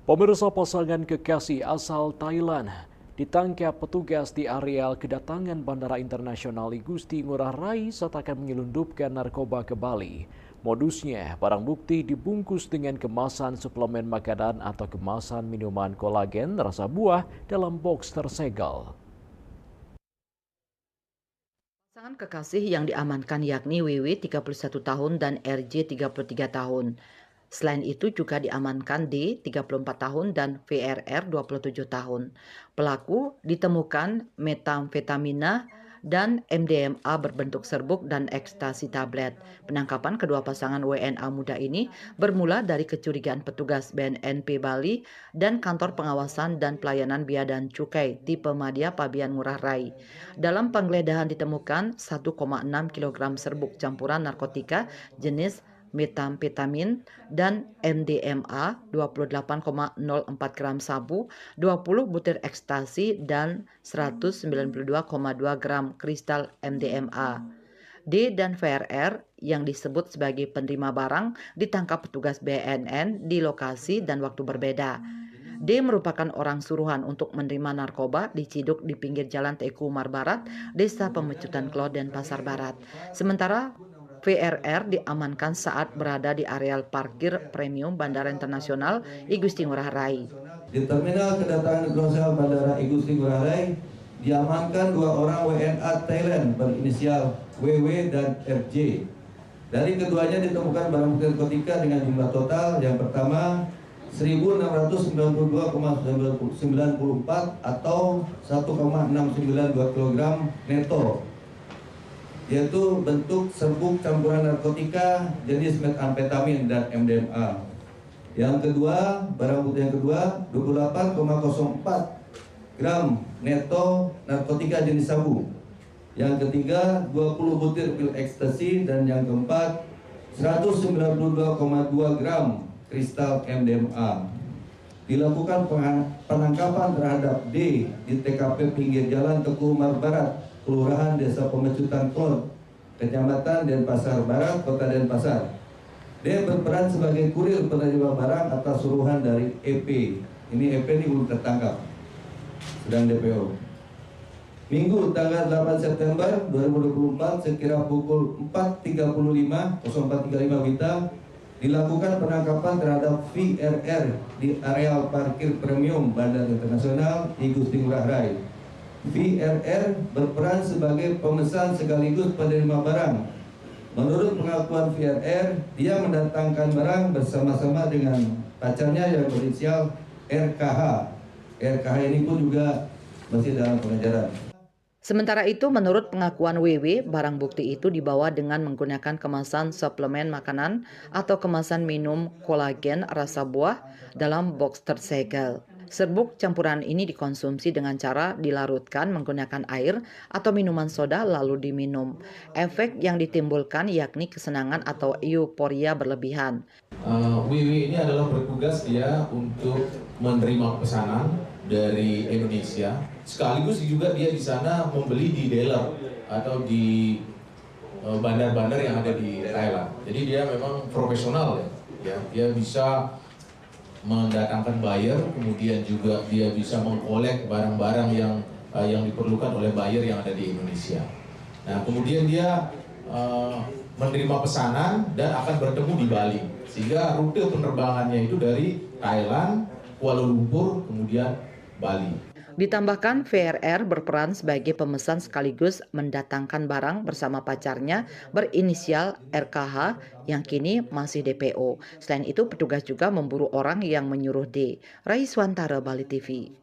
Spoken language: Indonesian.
Pemirsa, pasangan kekasih asal Thailand ditangkap petugas di areal kedatangan Bandara Internasional Igusti Ngurah Rai saat akan menyelundupkan narkoba ke Bali. Modusnya, barang bukti dibungkus dengan kemasan suplemen makanan atau kemasan minuman kolagen rasa buah dalam box tersegel. Pasangan kekasih yang diamankan yakni WW 31 tahun dan RJ 33 tahun. Selain itu juga diamankan D 34 tahun dan VRR 27 tahun. Pelaku ditemukan metamfetamina dan MDMA berbentuk serbuk dan ekstasi tablet. Penangkapan kedua pasangan WNA muda ini bermula dari kecurigaan petugas BNNP Bali dan Kantor Pengawasan dan Pelayanan Bea dan Cukai tipe Madya Pabian Ngurah Rai. Dalam penggeledahan ditemukan 1,6 kg serbuk campuran narkotika jenis metamfetamin dan MDMA, 28,04 gram sabu, 20 butir ekstasi, dan 192,2 gram kristal MDMA. D dan VRR yang disebut sebagai penerima barang ditangkap petugas BNN di lokasi dan waktu berbeda. D merupakan orang suruhan untuk menerima narkoba diciduk di pinggir jalan Teku Umar Barat, Desa Pemecutan Kloden, Pasar Barat. Sementara VRR diamankan saat berada di areal parkir premium Bandara Internasional Igusti Ngurah Rai. Di terminal kedatangan internasional Bandara Igusti Ngurah Rai diamankan dua orang WNA Thailand berinisial WW dan RJ. Dari keduanya ditemukan barang bukti narkotika dengan jumlah total yang pertama 1.692,94 atau 1,692 kg neto, yaitu bentuk serbuk campuran narkotika jenis metamfetamin dan MDMA. Yang kedua, barang bukti yang kedua 28,04 gram neto narkotika jenis sabu. Yang ketiga 20 butir pil ekstasi, dan yang keempat 192,2 gram kristal MDMA. Dilakukan penangkapan terhadap D di TKP pinggir jalan Teku Umar Barat, Kelurahan Desa Pemecutan Klod, Kecamatan Denpasar Barat, Kota Denpasar. D berperan sebagai kurir penerima barang atas suruhan dari EP. Ini EP ini belum tertangkap, sedang DPO. Minggu tanggal 8 September 2024 sekira pukul 04.35 WITA dilakukan penangkapan terhadap VRR di areal parkir premium Bandara Internasional Igusti Ngurah Rai. VRR berperan sebagai pemesan sekaligus penerima barang. Menurut pengakuan VRR, dia mendatangkan barang bersama-sama dengan pacarnya yang berinisial RKH. RKH ini pun juga masih dalam pengejaran. Sementara itu, menurut pengakuan WW, barang bukti itu dibawa dengan menggunakan kemasan suplemen makanan atau kemasan minum kolagen rasa buah dalam box tersegel. Serbuk campuran ini dikonsumsi dengan cara dilarutkan menggunakan air atau minuman soda lalu diminum. Efek yang ditimbulkan yakni kesenangan atau euforia berlebihan. WW ini adalah bertugas dia untuk menerima pesanan dari Indonesia, sekaligus juga dia di sana membeli di dealer atau di bandar-bandar yang ada di Thailand. Jadi dia memang profesional ya. Dia bisa mendatangkan buyer, kemudian juga dia bisa mengkolek barang-barang yang diperlukan oleh buyer yang ada di Indonesia. Nah, kemudian dia menerima pesanan dan akan bertemu di Bali, sehingga rute penerbangannya itu dari Thailand, Kuala Lumpur, kemudian Bali. Ditambahkan VRR berperan sebagai pemesan sekaligus mendatangkan barang bersama pacarnya berinisial RKH yang kini masih DPO. Selain itu, petugas juga memburu orang yang menyuruh D. Raiswantara, Bali TV.